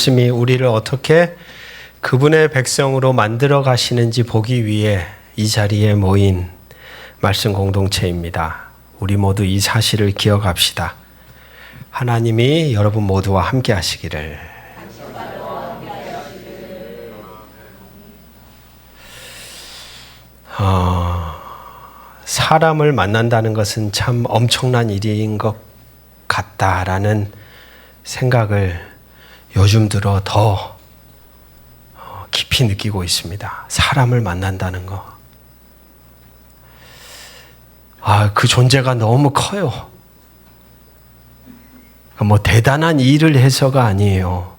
하나님이 우리를 어떻게 그분의 백성으로 만들어 가시는지 보기 위해 이 자리에 모인 말씀 공동체입니다. 우리 모두 이 사실을 기억합시다. 하나님이 여러분 모두와 함께 하시기를. 사람을 만난다는 것은 참 엄청난 일인 것 같다라는 생각을 요즘 들어 더 깊이 느끼고 있습니다. 사람을 만난다는 거. 그 존재가 너무 커요. 뭐 대단한 일을 해서가 아니에요.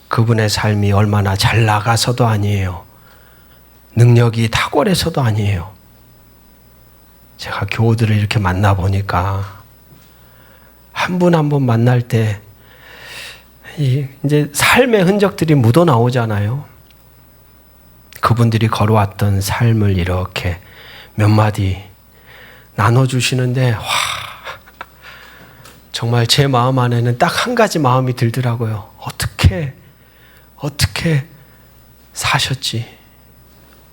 그분의 삶이 얼마나 잘 나가서도 아니에요. 능력이 탁월해서도 아니에요. 제가 교우들을 이렇게 만나보니까 한 분 한 분 만날 때 이제 삶의 흔적들이 묻어 나오잖아요. 그분들이 걸어왔던 삶을 이렇게 몇 마디 나눠주시는데 정말 제 마음 안에는 딱 한 가지 마음이 들더라고요. 어떻게 사셨지?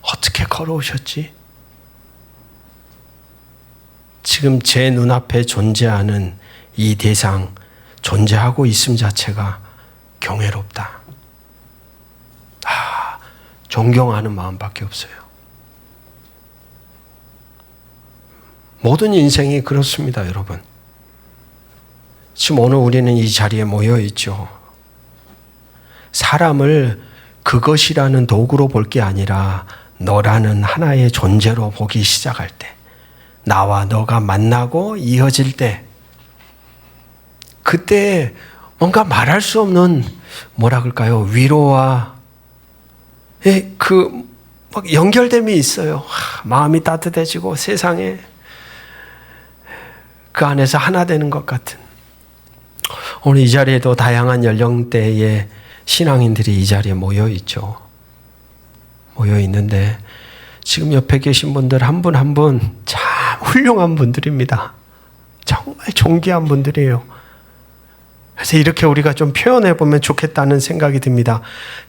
어떻게 걸어오셨지? 지금 제 눈앞에 존재하는 이 대상, 존재하고 있음 자체가 경외롭다. 존경하는 마음밖에 없어요. 모든 인생이 그렇습니다, 여러분. 지금 오늘 우리는 이 자리에 모여 있죠. 사람을 그것이라는 도구로 볼 게 아니라 너라는 하나의 존재로 보기 시작할 때, 나와 너가 만나고 이어질 때, 그때 뭔가 말할 수 없는 뭐라 그럴까요? 위로와 막 연결됨이 있어요. 마음이 따뜻해지고 세상에 그 안에서 하나 되는 것 같은. 오늘 이 자리에도 다양한 연령대의 신앙인들이 이 자리에 모여 있죠. 모여 있는데 지금 옆에 계신 분들 한 분 한 분 참 훌륭한 분들입니다. 정말 존귀한 분들이에요. 그래서 이렇게 우리가 좀 표현해 보면 좋겠다는 생각이 듭니다.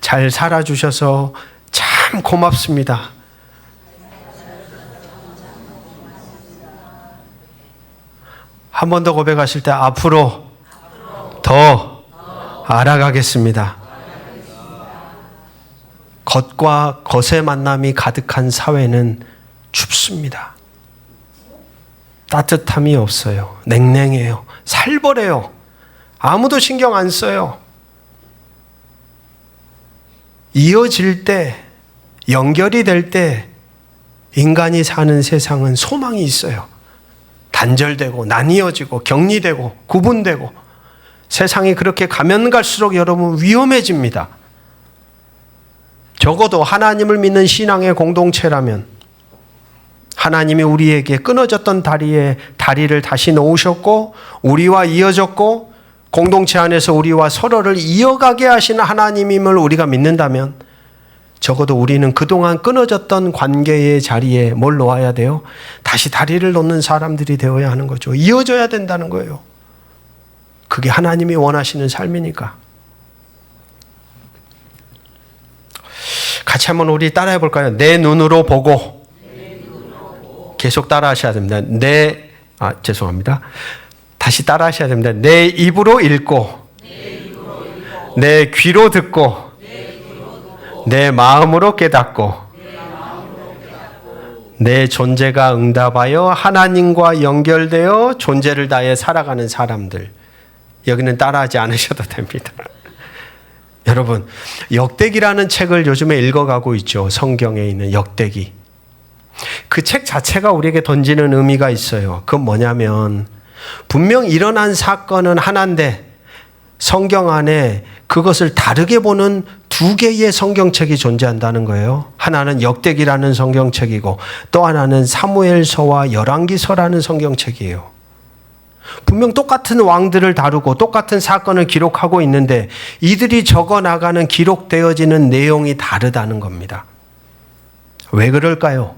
잘 살아주셔서 참 고맙습니다. 한 번 더 고백하실 때 앞으로 더 알아가겠습니다. 겉과 겉의 만남이 가득한 사회는 춥습니다. 따뜻함이 없어요. 냉랭해요. 살벌해요. 아무도 신경 안 써요. 이어질 때, 연결이 될 때 인간이 사는 세상은 소망이 있어요. 단절되고 나뉘어지고 격리되고 구분되고 세상이 그렇게 가면 갈수록 여러분 위험해집니다. 적어도 하나님을 믿는 신앙의 공동체라면 하나님이 우리에게 끊어졌던 다리를 다시 놓으셨고 우리와 이어졌고 공동체 안에서 우리와 서로를 이어가게 하시는 하나님임을 우리가 믿는다면 적어도 우리는 그동안 끊어졌던 관계의 자리에 뭘 놓아야 돼요? 다시 다리를 놓는 사람들이 되어야 하는 거죠. 이어져야 된다는 거예요. 그게 하나님이 원하시는 삶이니까. 같이 한번 우리 따라해 볼까요? 내 눈으로 보고. 계속 따라 하셔야 됩니다. 죄송합니다. 다시 따라 하셔야 됩니다. 내 입으로 읽고, 내 귀로 듣고, 내 마음으로 깨닫고, 내 존재가 응답하여 하나님과 연결되어 존재를 다해 살아가는 사람들. 여기는 따라하지 않으셔도 됩니다. 여러분, 역대기라는 책을 요즘에 읽어가고 있죠. 성경에 있는 역대기. 그 책 자체가 우리에게 던지는 의미가 있어요. 그건 뭐냐면 분명 일어난 사건은 하나인데 성경 안에 그것을 다르게 보는 두 개의 성경책이 존재한다는 거예요. 하나는 역대기라는 성경책이고 또 하나는 사무엘서와 열왕기서라는 성경책이에요. 분명 똑같은 왕들을 다루고 똑같은 사건을 기록하고 있는데 이들이 적어나가는 기록되어지는 내용이 다르다는 겁니다. 왜 그럴까요?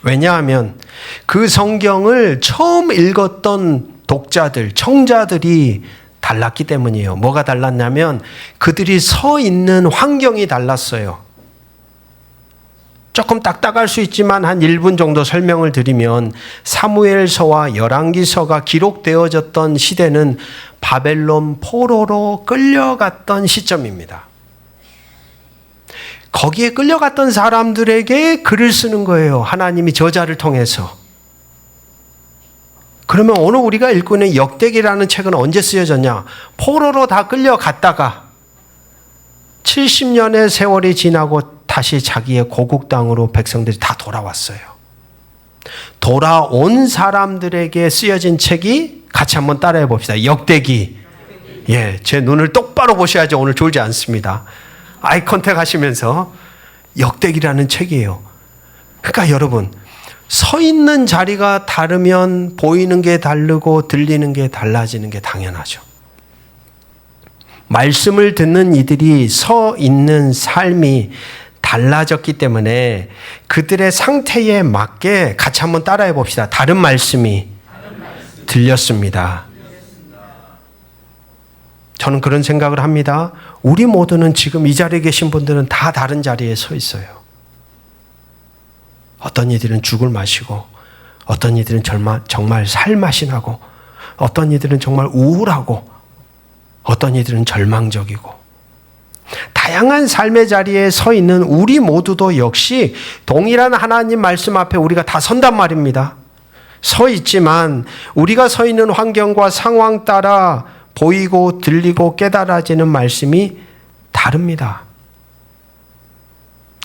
왜냐하면 그 성경을 처음 읽었던 독자들, 청자들이 달랐기 때문이에요. 뭐가 달랐냐면 그들이 서 있는 환경이 달랐어요. 조금 딱딱할 수 있지만 한 1분 정도 설명을 드리면 사무엘서와 열왕기서가 기록되어졌던 시대는 바벨론 포로로 끌려갔던 시점입니다. 거기에 끌려갔던 사람들에게 글을 쓰는 거예요. 하나님이 저자를 통해서. 그러면 오늘 우리가 읽고 있는 역대기라는 책은 언제 쓰여졌냐? 포로로 다 끌려갔다가 70년의 세월이 지나고 다시 자기의 고국 땅으로 백성들이 다 돌아왔어요. 돌아온 사람들에게 쓰여진 책이 같이 한번 따라해 봅시다. 역대기. 예, 제 눈을 똑바로 보셔야지 오늘 졸지 않습니다. 아이 컨택 하시면서 역대기라는 책이에요. 그러니까 여러분, 서 있는 자리가 다르면 보이는 게 다르고 들리는 게 달라지는 게 당연하죠. 말씀을 듣는 이들이 서 있는 삶이 달라졌기 때문에 그들의 상태에 맞게 같이 한번 따라해 봅시다. 다른 말씀이 들렸습니다. 저는 그런 생각을 합니다. 우리 모두는 지금 이 자리에 계신 분들은 다 다른 자리에 서 있어요. 어떤 이들은 죽을 마시고, 어떤 이들은 정말 살맛이 나고, 어떤 이들은 정말 우울하고, 어떤 이들은 절망적이고, 다양한 삶의 자리에 서 있는 우리 모두도 역시 동일한 하나님 말씀 앞에 우리가 다 선단 말입니다. 서 있지만 우리가 서 있는 환경과 상황 따라 보이고 들리고 깨달아지는 말씀이 다릅니다.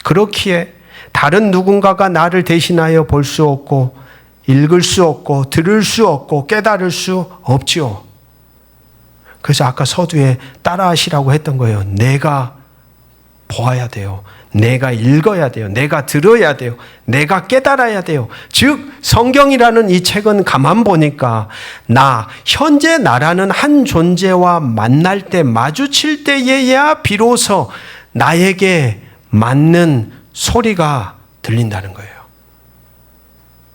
그렇기에 다른 누군가가 나를 대신하여 볼 수 없고 읽을 수 없고 들을 수 없고 깨달을 수 없지요. 그래서 아까 서두에 따라하시라고 했던 거예요. 내가 보아야 돼요. 내가 읽어야 돼요. 내가 들어야 돼요. 내가 깨달아야 돼요. 즉 성경이라는 이 책은 가만 보니까 현재 나라는 한 존재와 만날 때 마주칠 때에야 비로소 나에게 맞는 소리가 들린다는 거예요.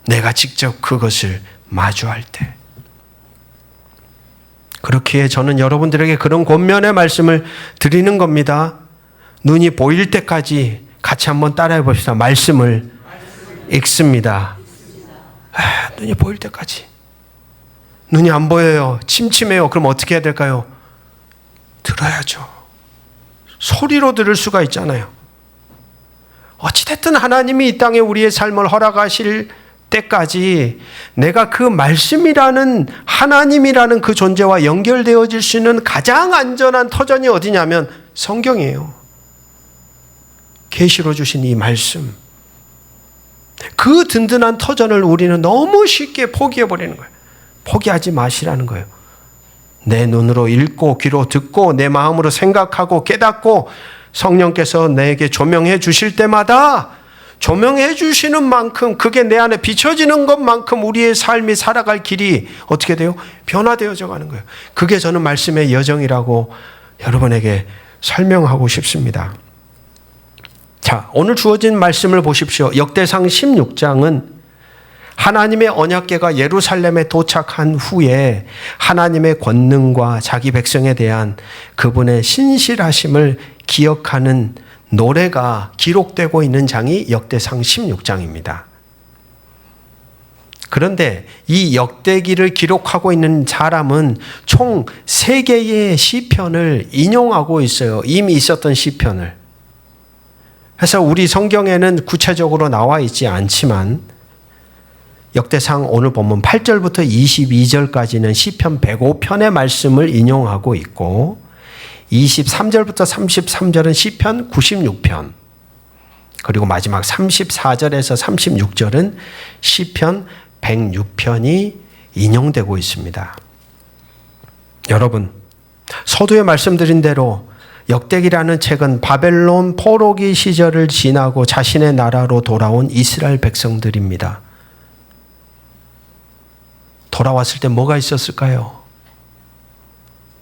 내가 직접 그것을 마주할 때. 그렇기에 저는 여러분들에게 그런 권면의 말씀을 드리는 겁니다. 눈이 보일 때까지 같이 한번 따라해 봅시다. 말씀을 읽습니다. 눈이 보일 때까지. 눈이 안 보여요. 침침해요. 그럼 어떻게 해야 될까요? 들어야죠. 소리로 들을 수가 있잖아요. 어찌됐든 하나님이 이 땅에 우리의 삶을 허락하실 때까지 내가 그 말씀이라는 하나님이라는 그 존재와 연결되어질 수 있는 가장 안전한 터전이 어디냐면 성경이에요. 계시로 주신 이 말씀. 그 든든한 터전을 우리는 너무 쉽게 포기해버리는 거예요. 포기하지 마시라는 거예요. 내 눈으로 읽고 귀로 듣고 내 마음으로 생각하고 깨닫고 성령께서 내게 조명해 주실 때마다 조명해 주시는 만큼 그게 내 안에 비춰지는 것만큼 우리의 삶이 살아갈 길이 어떻게 돼요? 변화되어져 가는 거예요. 그게 저는 말씀의 여정이라고 여러분에게 설명하고 싶습니다. 자, 오늘 주어진 말씀을 보십시오. 역대상 16장은 하나님의 언약궤가 예루살렘에 도착한 후에 하나님의 권능과 자기 백성에 대한 그분의 신실하심을 기억하는 노래가 기록되고 있는 장이 역대상 16장입니다. 그런데 이 역대기를 기록하고 있는 사람은 총 3개의 시편을 인용하고 있어요. 이미 있었던 시편을. 그래서 우리 성경에는 구체적으로 나와 있지 않지만 역대상 오늘 본문 8절부터 22절까지는 시편 105편의 말씀을 인용하고 있고 23절부터 33절은 시편 96편, 그리고 마지막 34절에서 36절은 시편 106편이 인용되고 있습니다. 여러분, 서두에 말씀드린 대로 역대기라는 책은 바벨론 포로기 시절을 지나고 자신의 나라로 돌아온 이스라엘 백성들입니다. 돌아왔을 때 뭐가 있었을까요?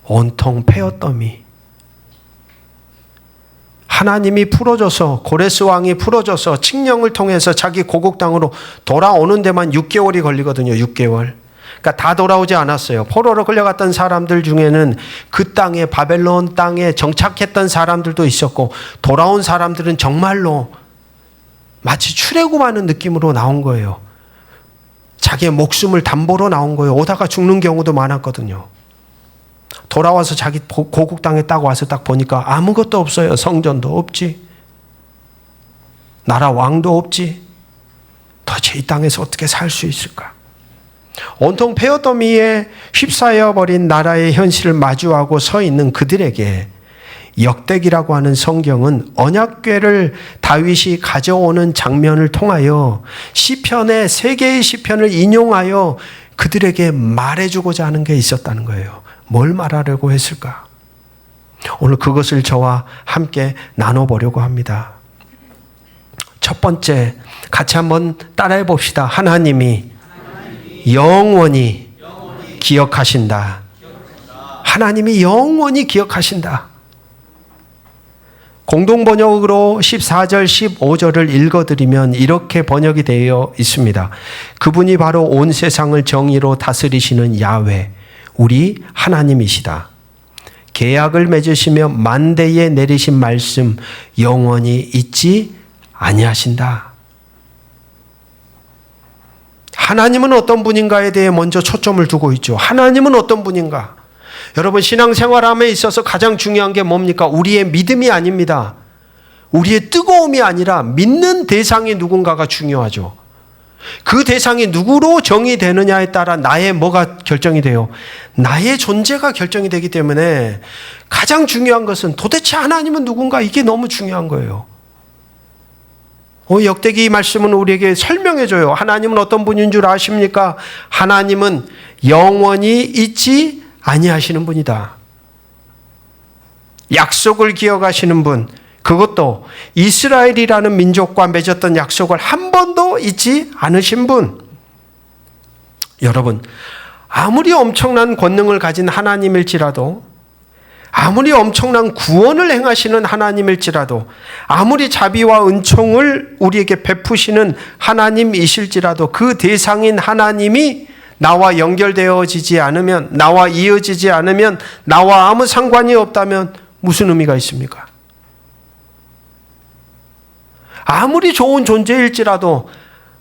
온통 패였더미. 하나님이 풀어줘서, 고레스 왕이 풀어줘서 칙령을 통해서 자기 고국 땅으로 돌아오는 데만 6개월이 걸리거든요. 6개월. 그러니까 다 돌아오지 않았어요. 포로로 끌려갔던 사람들 중에는 그 땅에 바벨론 땅에 정착했던 사람들도 있었고 돌아온 사람들은 정말로 마치 출애굽하는 느낌으로 나온 거예요. 자기의 목숨을 담보로 나온 거예요. 오다가 죽는 경우도 많았거든요. 돌아와서 자기 고국 땅에 딱 와서 딱 보니까 아무것도 없어요. 성전도 없지. 나라 왕도 없지. 도대체 이 땅에서 어떻게 살 수 있을까? 온통 폐허더미에 휩싸여 버린 나라의 현실을 마주하고 서 있는 그들에게 역대기라고 하는 성경은 언약궤를 다윗이 가져오는 장면을 통하여 시편의 3개의 시편을 인용하여 그들에게 말해주고자 하는 게 있었다는 거예요. 뭘 말하려고 했을까? 오늘 그것을 저와 함께 나눠보려고 합니다. 첫 번째, 같이 한번 따라해 봅시다. 하나님이 영원히 기억하신다. 하나님이 영원히 기억하신다. 공동번역으로 14절, 15절을 읽어드리면 이렇게 번역이 되어 있습니다. 그분이 바로 온 세상을 정의로 다스리시는 야훼, 우리 하나님이시다. 계약을 맺으시며 만대에 내리신 말씀 영원히 잊지 아니하신다. 하나님은 어떤 분인가에 대해 먼저 초점을 두고 있죠. 하나님은 어떤 분인가? 여러분, 신앙생활함에 있어서 가장 중요한 게 뭡니까? 우리의 믿음이 아닙니다. 우리의 뜨거움이 아니라 믿는 대상이 누군가가 중요하죠. 그 대상이 누구로 정의되느냐에 따라 나의 뭐가 결정이 돼요? 나의 존재가 결정이 되기 때문에 가장 중요한 것은 도대체 하나님은 누군가? 이게 너무 중요한 거예요. 역대기 말씀은 우리에게 설명해줘요. 하나님은 어떤 분인 줄 아십니까? 하나님은 영원히 잊지 아니하시는 분이다. 약속을 기억하시는 분, 그것도 이스라엘이라는 민족과 맺었던 약속을 한 번도 잊지 않으신 분. 여러분, 아무리 엄청난 권능을 가진 하나님일지라도, 아무리 엄청난 구원을 행하시는 하나님일지라도, 아무리 자비와 은총을 우리에게 베푸시는 하나님이실지라도 그 대상인 하나님이 나와 연결되어지지 않으면, 나와 이어지지 않으면, 나와 아무 상관이 없다면 무슨 의미가 있습니까? 아무리 좋은 존재일지라도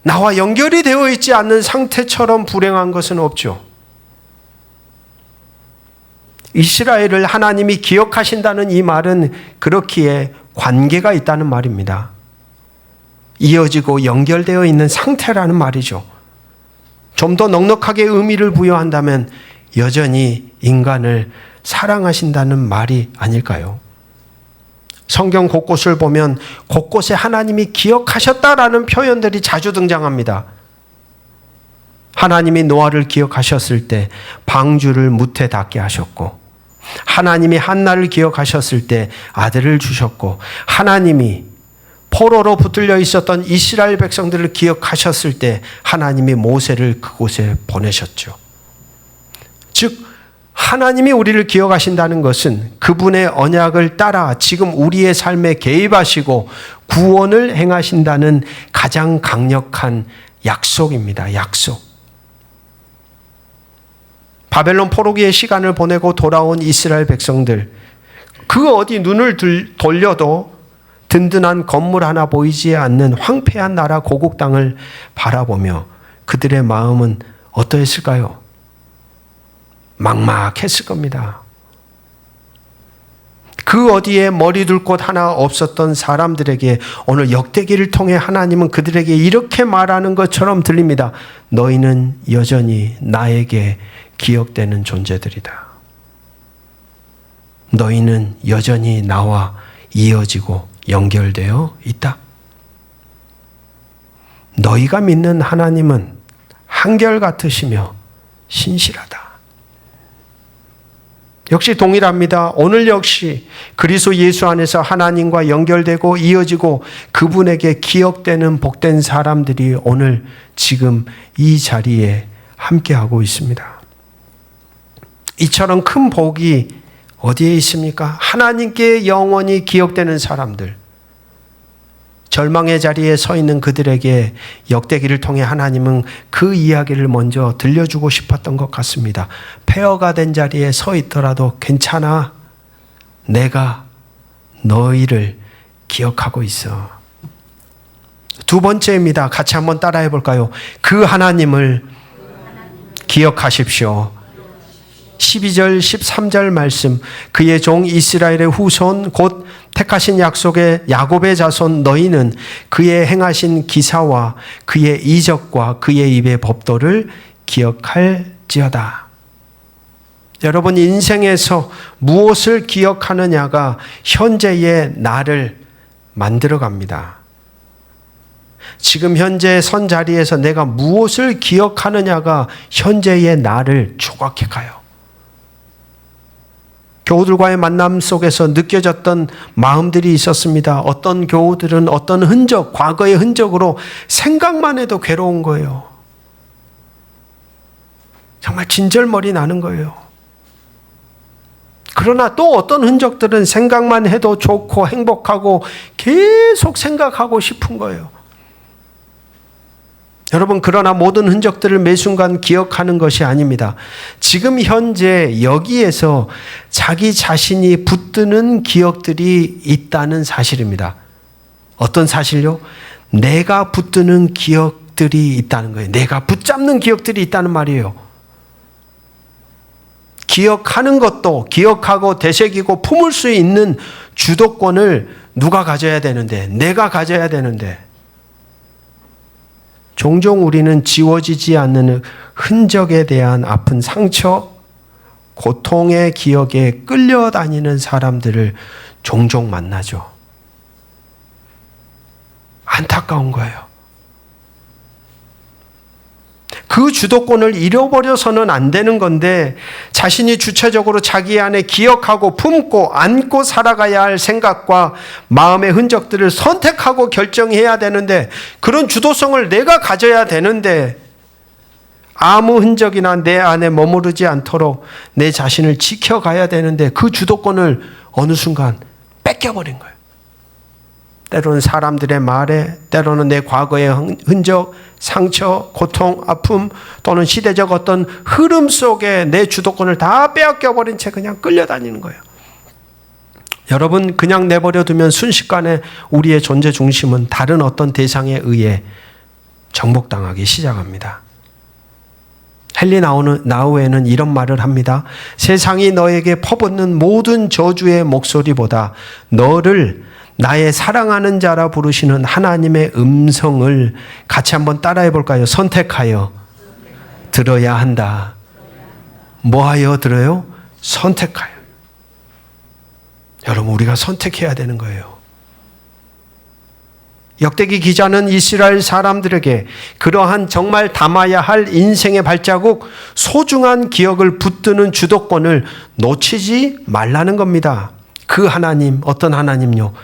나와 연결이 되어 있지 않는 상태처럼 불행한 것은 없죠. 이스라엘을 하나님이 기억하신다는 이 말은 그렇기에 관계가 있다는 말입니다. 이어지고 연결되어 있는 상태라는 말이죠. 좀 더 넉넉하게 의미를 부여한다면 여전히 인간을 사랑하신다는 말이 아닐까요? 성경 곳곳을 보면 곳곳에 하나님이 기억하셨다라는 표현들이 자주 등장합니다. 하나님이 노아를 기억하셨을 때 방주를 무태 닿게 하셨고, 하나님이 한나를 기억하셨을 때 아들을 주셨고, 하나님이 포로로 붙들려 있었던 이스라엘 백성들을 기억하셨을 때 하나님이 모세를 그곳에 보내셨죠. 즉 하나님이 우리를 기억하신다는 것은 그분의 언약을 따라 지금 우리의 삶에 개입하시고 구원을 행하신다는 가장 강력한 약속입니다. 약속. 바벨론 포로기의 시간을 보내고 돌아온 이스라엘 백성들, 그 어디 눈을 돌려도 든든한 건물 하나 보이지 않는 황폐한 나라 고국 땅을 바라보며 그들의 마음은 어떠했을까요? 막막했을 겁니다. 그 어디에 머리 둘 곳 하나 없었던 사람들에게 오늘 역대기를 통해 하나님은 그들에게 이렇게 말하는 것처럼 들립니다. 너희는 여전히 나에게 기억되는 존재들이다. 너희는 여전히 나와 이어지고 연결되어 있다. 너희가 믿는 하나님은 한결같으시며 신실하다. 역시 동일합니다. 오늘 역시 그리스도 예수 안에서 하나님과 연결되고 이어지고 그분에게 기억되는 복된 사람들이 오늘 지금 이 자리에 함께하고 있습니다. 이처럼 큰 복이 어디에 있습니까? 하나님께 영원히 기억되는 사람들. 절망의 자리에 서 있는 그들에게 역대기를 통해 하나님은 그 이야기를 먼저 들려주고 싶었던 것 같습니다. 폐허가 된 자리에 서 있더라도 괜찮아. 내가 너희를 기억하고 있어. 두 번째입니다. 같이 한번 따라해 볼까요? 그 하나님을 기억하십시오. 12절 13절 말씀, 그의 종 이스라엘의 후손 곧 택하신 약속의 야곱의 자손 너희는 그의 행하신 기사와 그의 이적과 그의 입의 법도를 기억할지어다. 여러분, 인생에서 무엇을 기억하느냐가 현재의 나를 만들어갑니다. 지금 현재 선 자리에서 내가 무엇을 기억하느냐가 현재의 나를 조각해 가요. 교우들과의 만남 속에서 느껴졌던 마음들이 있었습니다. 어떤 교우들은 어떤 흔적, 과거의 흔적으로 생각만 해도 괴로운 거예요. 정말 진절머리 나는 거예요. 그러나 또 어떤 흔적들은 생각만 해도 좋고 행복하고 계속 생각하고 싶은 거예요. 여러분, 그러나 모든 흔적들을 매 순간 기억하는 것이 아닙니다. 지금 현재 여기에서 자기 자신이 붙드는 기억들이 있다는 사실입니다. 어떤 사실요? 내가 붙드는 기억들이 있다는 거예요. 내가 붙잡는 기억들이 있다는 말이에요. 기억하는 것도 기억하고 되새기고 품을 수 있는 주도권을 누가 가져야 되는데, 내가 가져야 되는데, 종종 우리는 지워지지 않는 흔적에 대한 아픈 상처, 고통의 기억에 끌려다니는 사람들을 종종 만나죠. 안타까운 거예요. 그 주도권을 잃어버려서는 안 되는 건데, 자신이 주체적으로 자기 안에 기억하고 품고 안고 살아가야 할 생각과 마음의 흔적들을 선택하고 결정해야 되는데, 그런 주도성을 내가 가져야 되는데, 아무 흔적이나 내 안에 머무르지 않도록 내 자신을 지켜가야 되는데, 그 주도권을 어느 순간 뺏겨버린 거예요. 때로는 사람들의 말에, 때로는 내 과거의 흔적, 상처, 고통, 아픔, 또는 시대적 어떤 흐름 속에 내 주도권을 다 빼앗겨버린 채 그냥 끌려다니는 거예요. 여러분, 그냥 내버려두면 순식간에 우리의 존재 중심은 다른 어떤 대상에 의해 정복당하기 시작합니다. 헨리 나우에는 이런 말을 합니다. 세상이 너에게 퍼붓는 모든 저주의 목소리보다 너를 나의 사랑하는 자라 부르시는 하나님의 음성을 같이 한번 따라해 볼까요? 선택하여 들어야 한다. 뭐하여 들어요? 선택하여. 여러분, 우리가 선택해야 되는 거예요. 역대기 기자는 이스라엘 사람들에게 그러한 정말 담아야 할 인생의 발자국, 소중한 기억을 붙드는 주도권을 놓치지 말라는 겁니다. 그 하나님, 어떤 하나님요?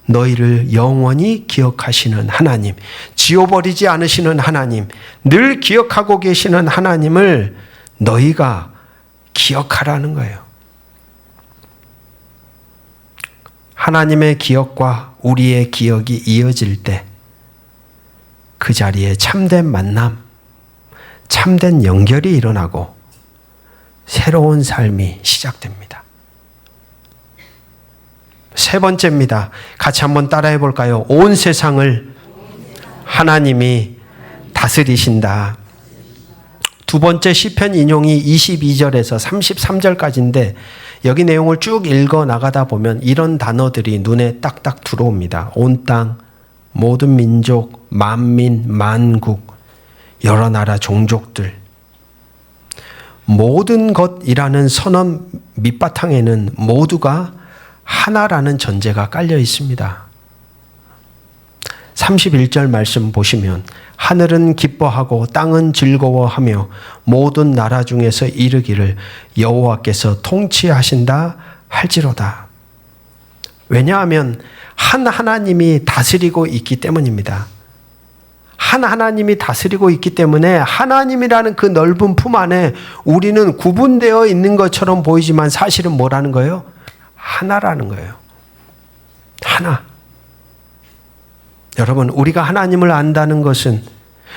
너희를 영원히 기억하시는 하나님, 지워버리지 않으시는 하나님, 늘 기억하고 계시는 하나님을 너희가 기억하라는 거예요. 하나님의 기억과 우리의 기억이 이어질 때 그 자리에 참된 만남, 참된 연결이 일어나고 새로운 삶이 시작됩니다. 세 번째입니다. 같이 한번 따라해 볼까요? 온 세상을 하나님이 다스리신다. 두 번째 시편 인용이 22절에서 33절까지인데, 여기 내용을 쭉 읽어 나가다 보면 이런 단어들이 눈에 딱딱 들어옵니다. 온 땅, 모든 민족, 만민, 만국, 여러 나라 종족들. 모든 것이라는 선언 밑바탕에는 모두가 하나라는 전제가 깔려 있습니다. 31절 말씀 보시면 하늘은 기뻐하고 땅은 즐거워하며 모든 나라 중에서 이르기를 여호와께서 통치하신다 할지로다. 왜냐하면 한 하나님이 다스리고 있기 때문입니다. 한 하나님이 다스리고 있기 때문에 하나님이라는 그 넓은 품 안에 우리는 구분되어 있는 것처럼 보이지만 사실은 뭐라는 거예요? 하나라는 거예요. 하나. 여러분, 우리가 하나님을 안다는 것은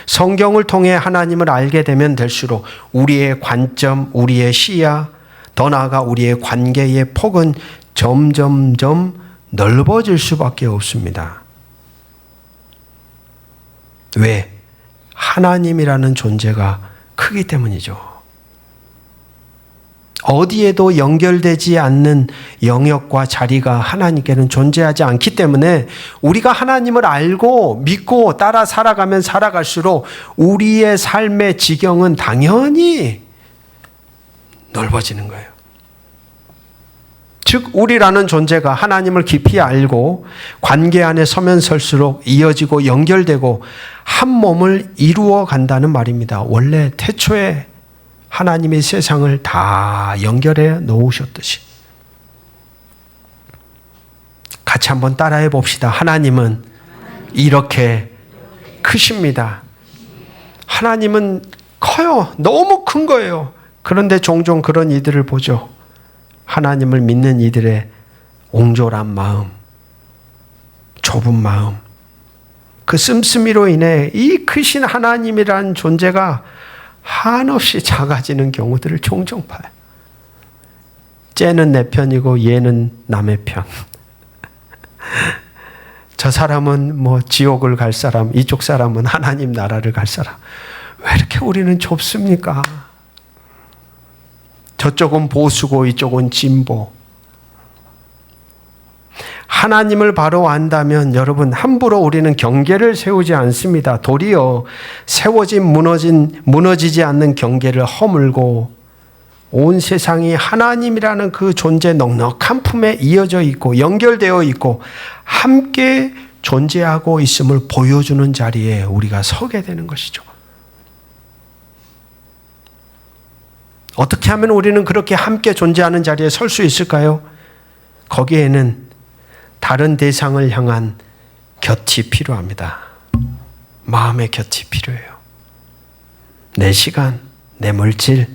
성경을 통해 하나님을 알게 되면 될수록 우리의 관점, 우리의 시야, 더 나아가 우리의 관계의 폭은 점점점 넓어질 수밖에 없습니다. 왜? 하나님이라는 존재가 크기 때문이죠. 어디에도 연결되지 않는 영역과 자리가 하나님께는 존재하지 않기 때문에 우리가 하나님을 알고 믿고 따라 살아가면 살아갈수록 우리의 삶의 지경은 당연히 넓어지는 거예요. 즉 우리라는 존재가 하나님을 깊이 알고 관계 안에 서면 설수록 이어지고 연결되고 한 몸을 이루어 간다는 말입니다. 원래 태초에 하나님이 세상을 다 연결해 놓으셨듯이. 같이 한번 따라해 봅시다. 하나님은 이렇게 크십니다. 하나님은 커요. 너무 큰 거예요. 그런데 종종 그런 이들을 보죠. 하나님을 믿는 이들의 옹졸한 마음, 좁은 마음, 그 씀씀이로 인해 이 크신 하나님이라는 존재가 한없이 작아지는 경우들을 종종 봐요. 쟤는 내 편이고 얘는 남의 편. 저 사람은 뭐 지옥을 갈 사람, 이쪽 사람은 하나님 나라를 갈 사람. 왜 이렇게 우리는 좁습니까? 저쪽은 보수고 이쪽은 진보. 하나님을 바로 안다면 여러분 함부로 우리는 경계를 세우지 않습니다. 도리어 세워진 무너지지 않는 경계를 허물고 온 세상이 하나님이라는 그 존재 넉넉한 품에 이어져 있고 연결되어 있고 함께 존재하고 있음을 보여주는 자리에 우리가 서게 되는 것이죠. 어떻게 하면 우리는 그렇게 함께 존재하는 자리에 설 수 있을까요? 거기에는 다른 대상을 향한 곁이 필요합니다. 마음의 곁이 필요해요. 내 시간, 내 물질,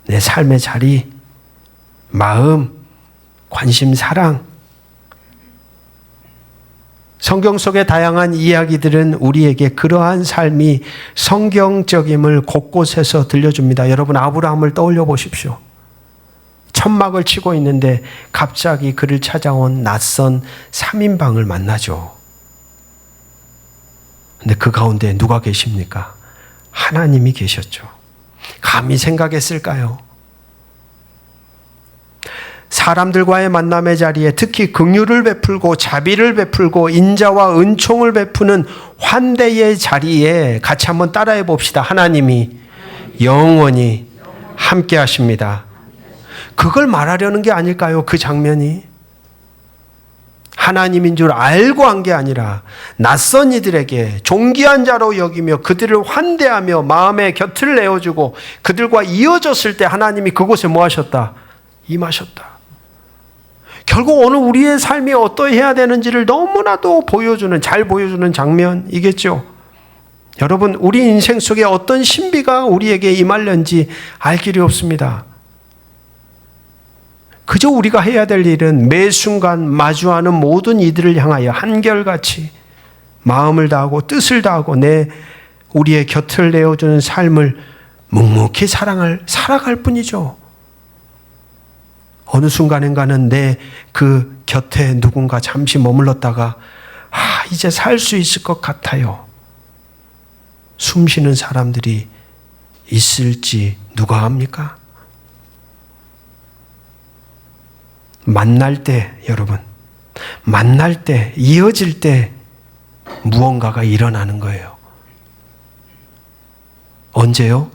내 삶의 자리, 마음, 관심, 사랑. 성경 속의 다양한 이야기들은 우리에게 그러한 삶이 성경적임을 곳곳에서 들려줍니다. 여러분, 아브라함을 떠올려 보십시오. 천막을 치고 있는데 갑자기 그를 찾아온 낯선 3인방을 만나죠. 근데 그 가운데 누가 계십니까? 하나님이 계셨죠. 감히 생각했을까요? 사람들과의 만남의 자리에 특히 긍휼을 베풀고 자비를 베풀고 인자와 은총을 베푸는 환대의 자리에 같이 한번 따라해 봅시다. 하나님이 영원히 함께 하십니다. 그걸 말하려는 게 아닐까요? 그 장면이. 하나님인 줄 알고 한 게 아니라 낯선 이들에게 존귀한 자로 여기며 그들을 환대하며 마음의 곁을 내어주고 그들과 이어졌을 때 하나님이 그곳에 뭐 하셨다? 임하셨다. 결국 오늘 우리의 삶이 어떠해야 되는지를 너무나도 잘 보여주는 장면이겠죠. 여러분, 우리 인생 속에 어떤 신비가 우리에게 임할는지 알 길이 없습니다. 그저 우리가 해야 될 일은 매 순간 마주하는 모든 이들을 향하여 한결같이 마음을 다하고 뜻을 다하고 우리의 곁을 내어주는 삶을 묵묵히 살아갈 뿐이죠. 어느 순간인가는 내 그 곁에 누군가 잠시 머물렀다가 이제 살 수 있을 것 같아요. 숨 쉬는 사람들이 있을지 누가 압니까? 만날 때, 여러분, 만날 때, 이어질 때 무언가가 일어나는 거예요. 언제요?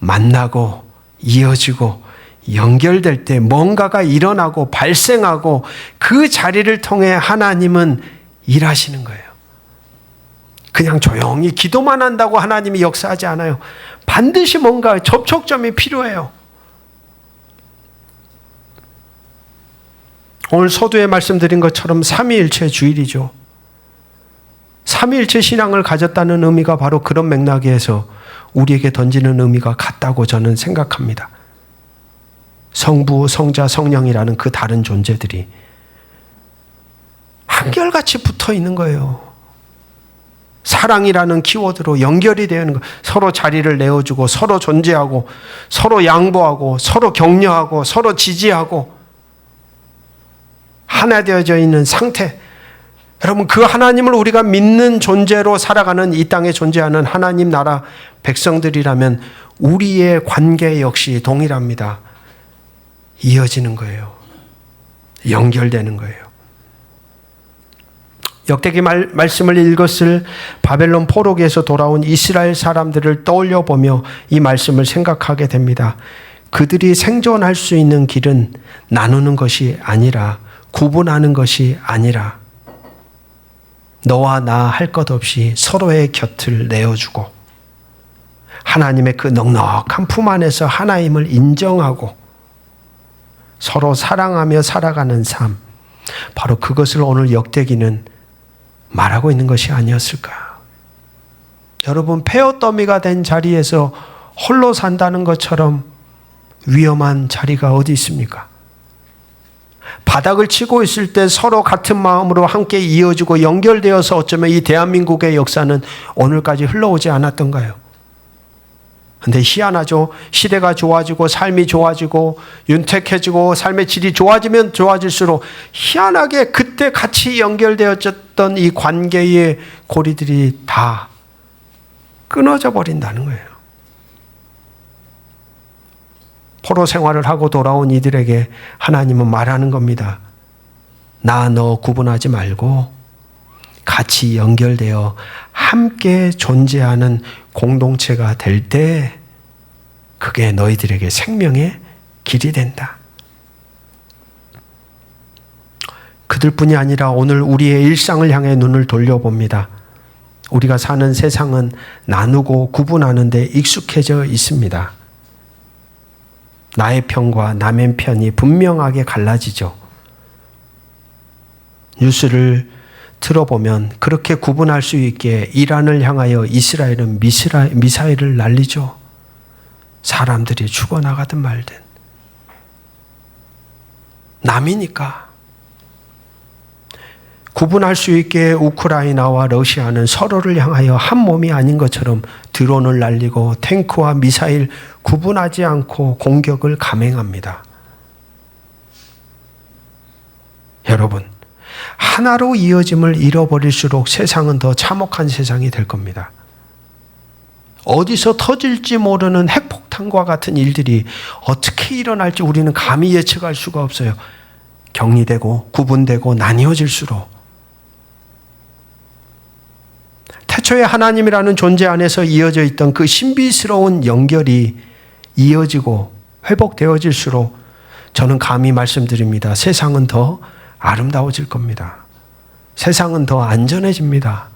만나고 이어지고 연결될 때 뭔가가 일어나고 발생하고 그 자리를 통해 하나님은 일하시는 거예요. 그냥 조용히 기도만 한다고 하나님이 역사하지 않아요. 반드시 뭔가 접촉점이 필요해요. 오늘 서두에 말씀드린 것처럼 삼위일체 주일이죠. 삼위일체 신앙을 가졌다는 의미가 바로 그런 맥락에서 우리에게 던지는 의미가 같다고 저는 생각합니다. 성부, 성자, 성령이라는 그 다른 존재들이 한결같이 붙어 있는 거예요. 사랑이라는 키워드로 연결이 되는 것. 서로 자리를 내어주고 서로 존재하고 서로 양보하고 서로 격려하고 서로 지지하고 하나 되어져 있는 상태. 여러분, 그 하나님을 우리가 믿는 존재로 살아가는 이 땅에 존재하는 하나님 나라 백성들이라면 우리의 관계 역시 동일합니다. 이어지는 거예요. 연결되는 거예요. 역대기 말씀을 읽었을 바벨론 포로기에서 돌아온 이스라엘 사람들을 떠올려 보며 이 말씀을 생각하게 됩니다. 그들이 생존할 수 있는 길은 나누는 것이 아니라, 구분하는 것이 아니라, 너와 나 할 것 없이 서로의 곁을 내어주고 하나님의 그 넉넉한 품 안에서 하나님을 인정하고 서로 사랑하며 살아가는 삶, 바로 그것을 오늘 역대기는 말하고 있는 것이 아니었을까. 여러분, 폐허더미가 된 자리에서 홀로 산다는 것처럼 위험한 자리가 어디 있습니까? 바닥을 치고 있을 때 서로 같은 마음으로 함께 이어지고 연결되어서 어쩌면 이 대한민국의 역사는 오늘까지 흘러오지 않았던가요? 근데 희한하죠. 시대가 좋아지고 삶이 좋아지고 윤택해지고 삶의 질이 좋아지면 좋아질수록 희한하게 그때 같이 연결되어졌던 이 관계의 고리들이 다 끊어져 버린다는 거예요. 포로 생활을 하고 돌아온 이들에게 하나님은 말하는 겁니다. 나 너 구분하지 말고 같이 연결되어 함께 존재하는 공동체가 될 때 그게 너희들에게 생명의 길이 된다. 그들뿐이 아니라 오늘 우리의 일상을 향해 눈을 돌려봅니다. 우리가 사는 세상은 나누고 구분하는 데 익숙해져 있습니다. 나의 편과 남의 편이 분명하게 갈라지죠. 뉴스를 들어보면 그렇게 구분할 수 있게 이란을 향하여 이스라엘은 미사일을 날리죠. 사람들이 죽어나가든 말든. 남이니까. 구분할 수 있게 우크라이나와 러시아는 서로를 향하여 한 몸이 아닌 것처럼 드론을 날리고 탱크와 미사일 구분하지 않고 공격을 감행합니다. 여러분, 하나로 이어짐을 잃어버릴수록 세상은 더 참혹한 세상이 될 겁니다. 어디서 터질지 모르는 핵폭탄과 같은 일들이 어떻게 일어날지 우리는 감히 예측할 수가 없어요. 격리되고 구분되고 나뉘어질수록. 태초에 하나님이라는 존재 안에서 이어져 있던 그 신비스러운 연결이 이어지고 회복되어질수록 저는 감히 말씀드립니다. 세상은 더 아름다워질 겁니다. 세상은 더 안전해집니다.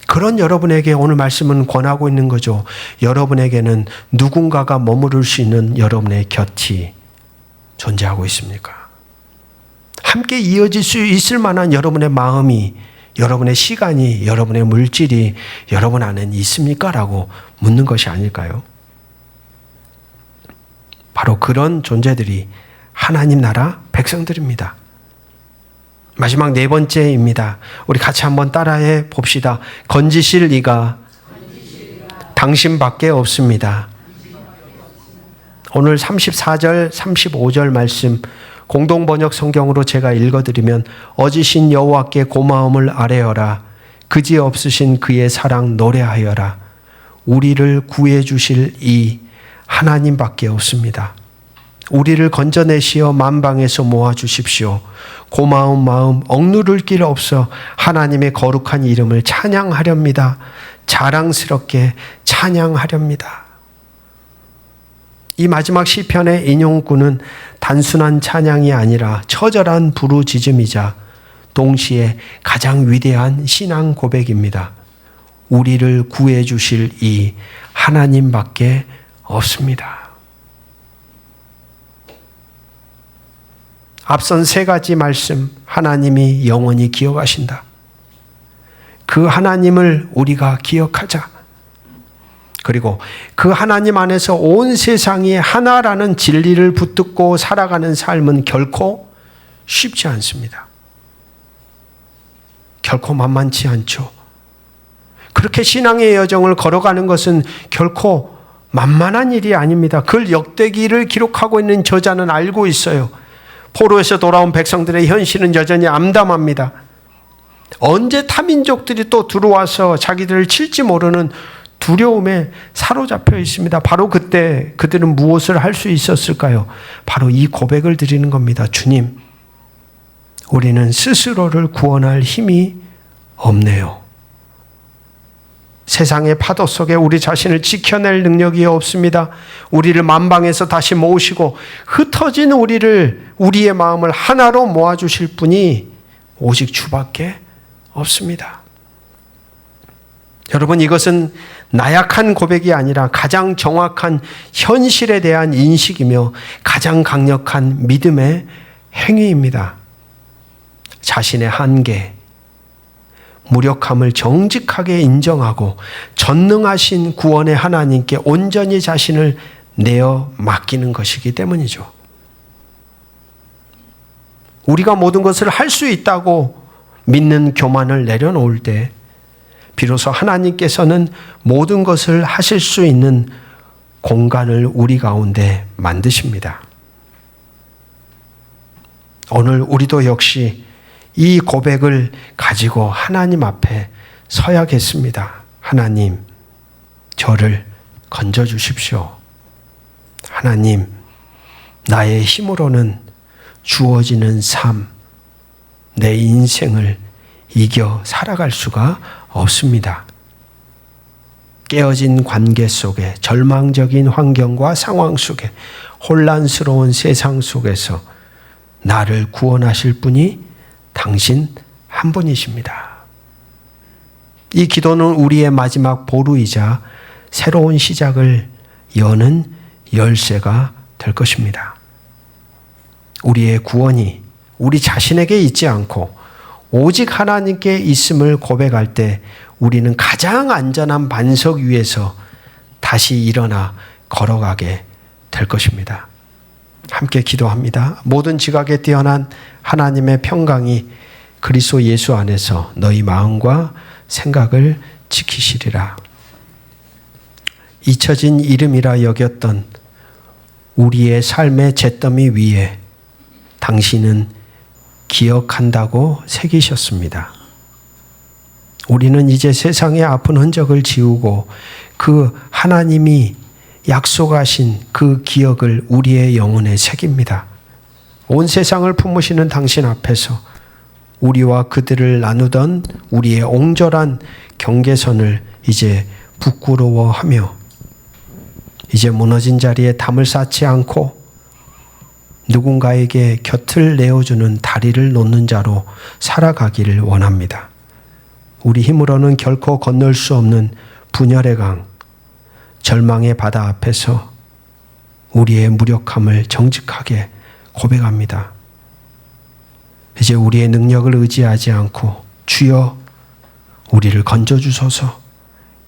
그런 여러분에게 오늘 말씀은 권하고 있는 거죠. 여러분에게는 누군가가 머무를 수 있는 여러분의 곁이 존재하고 있습니까? 함께 이어질 수 있을 만한 여러분의 마음이, 여러분의 시간이, 여러분의 물질이 여러분 안에 있습니까? 라고 묻는 것이 아닐까요? 바로 그런 존재들이 하나님 나라 백성들입니다. 마지막 네 번째입니다. 우리 같이 한번 따라해 봅시다. 건지실 이가 당신밖에 없습니다. 오늘 34절, 35절 말씀 공동번역 성경으로 제가 읽어드리면 어지신 여호와께 고마움을 아뢰어라. 그지 없으신 그의 사랑 노래하여라. 우리를 구해 주실 이 하나님밖에 없습니다. 우리를 건져내시어 만방에서 모아주십시오. 고마운 마음 억누를 길 없어 하나님의 거룩한 이름을 찬양하렵니다. 자랑스럽게 찬양하렵니다. 이 마지막 시편의 인용구는 단순한 찬양이 아니라 처절한 부르짖음이자 동시에 가장 위대한 신앙 고백입니다. 우리를 구해 주실 이 하나님밖에 없습니다. 앞선 세 가지 말씀, 하나님이 영원히 기억하신다. 그 하나님을 우리가 기억하자. 그리고 그 하나님 안에서 온 세상이 하나라는 진리를 붙들고 살아가는 삶은 결코 쉽지 않습니다. 결코 만만치 않죠. 그렇게 신앙의 여정을 걸어가는 것은 결코 만만한 일이 아닙니다. 그 역대기를 기록하고 있는 저자는 알고 있어요. 포로에서 돌아온 백성들의 현실은 여전히 암담합니다. 언제 타민족들이 또 들어와서 자기들을 칠지 모르는 두려움에 사로잡혀 있습니다. 바로 그때 그들은 무엇을 할 수 있었을까요? 바로 이 고백을 드리는 겁니다. 주님, 우리는 스스로를 구원할 힘이 없네요. 세상의 파도 속에 우리 자신을 지켜낼 능력이 없습니다. 우리를 만방에서 다시 모으시고 흩어진 우리의 마음을 하나로 모아주실 분이 오직 주밖에 없습니다. 여러분, 이것은 나약한 고백이 아니라 가장 정확한 현실에 대한 인식이며 가장 강력한 믿음의 행위입니다. 자신의 한계, 무력함을 정직하게 인정하고 전능하신 구원의 하나님께 온전히 자신을 내어 맡기는 것이기 때문이죠. 우리가 모든 것을 할 수 있다고 믿는 교만을 내려놓을 때 비로소 하나님께서는 모든 것을 하실 수 있는 공간을 우리 가운데 만드십니다. 오늘 우리도 역시 이 고백을 가지고 하나님 앞에 서야겠습니다. 하나님, 저를 건져주십시오. 하나님, 나의 힘으로는 주어지는 삶, 내 인생을 이겨 살아갈 수가 없습니다. 깨어진 관계 속에, 절망적인 환경과 상황 속에, 혼란스러운 세상 속에서 나를 구원하실 분이 당신 한 분이십니다. 이 기도는 우리의 마지막 보루이자 새로운 시작을 여는 열쇠가 될 것입니다. 우리의 구원이 우리 자신에게 있지 않고 오직 하나님께 있음을 고백할 때 우리는 가장 안전한 반석 위에서 다시 일어나 걸어가게 될 것입니다. 함께 기도합니다. 모든 지각에 뛰어난 하나님의 평강이 그리스도 예수 안에서 너희 마음과 생각을 지키시리라. 잊혀진 이름이라 여겼던 우리의 삶의 잿더미 위에 당신은 기억한다고 새기셨습니다. 우리는 이제 세상의 아픈 흔적을 지우고 그 하나님이 약속하신 그 기억을 우리의 영혼에 새깁니다. 온 세상을 품으시는 당신 앞에서 우리와 그들을 나누던 우리의 옹졸한 경계선을 이제 부끄러워하며 이제 무너진 자리에 담을 쌓지 않고 누군가에게 곁을 내어주는 다리를 놓는 자로 살아가기를 원합니다. 우리 힘으로는 결코 건널 수 없는 분열의 강, 절망의 바다 앞에서 우리의 무력함을 정직하게 고백합니다. 이제 우리의 능력을 의지하지 않고 주여 우리를 건져주소서.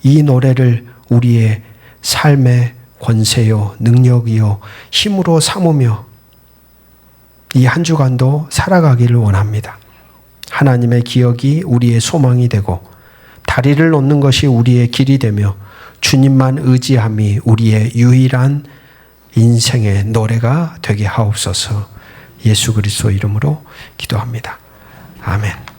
이 노래를 우리의 삶의 권세요 능력이요 힘으로 삼으며 이 한 주간도 살아가기를 원합니다. 하나님의 기억이 우리의 소망이 되고 다리를 놓는 것이 우리의 길이 되며 주님만 의지함이 우리의 유일한 인생의 노래가 되게 하옵소서. 예수 그리스도 이름으로 기도합니다. 아멘.